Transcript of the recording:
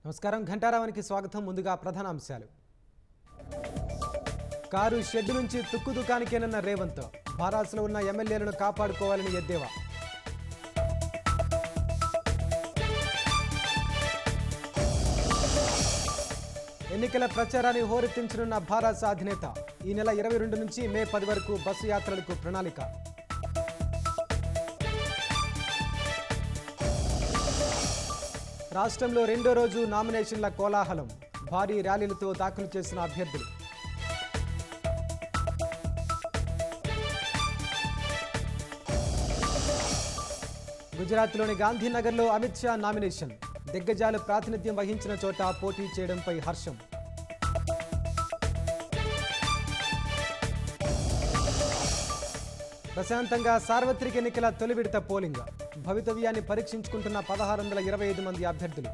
నమస్కారం ఘంటారావానికి స్వాగతం. ముందుగా ప్రధాన అంశాలు. కారు షెడ్ నుంచి తుక్కు దుకానికేనన్న రేవంత్, భారాసులో ఉన్న ఎమ్మెల్యేలను కాపాడుకోవాలని ఎద్దేవా. ఎన్నికల ప్రచారాన్ని హోరెత్తించనున్న భారాస అధినేత, ఈ నెల 22 నుంచి మే 10 వరకు బస్సు యాత్రలకు ప్రణాళిక. రాష్ట్రంలో రెండో రోజు నామినేషన్ల కోలాహలం, భారీ ర్యాలీలతో దాఖలు చేసిన అభ్యర్థులు. గుజరాత్లోని గాంధీనగర్లో అమిత్ షా నామినేషన్, దిగ్గజాలు ప్రాతినిధ్యం వహించిన చోట పోటీ చేయడంపై హర్షం. ప్రశాంతంగా సార్వత్రిక ఎన్నికల తొలి విడత పోలింగ్, భవితవ్యాన్ని పరీక్షించుకుంటున్న 1625 మంది అభ్యర్థులు.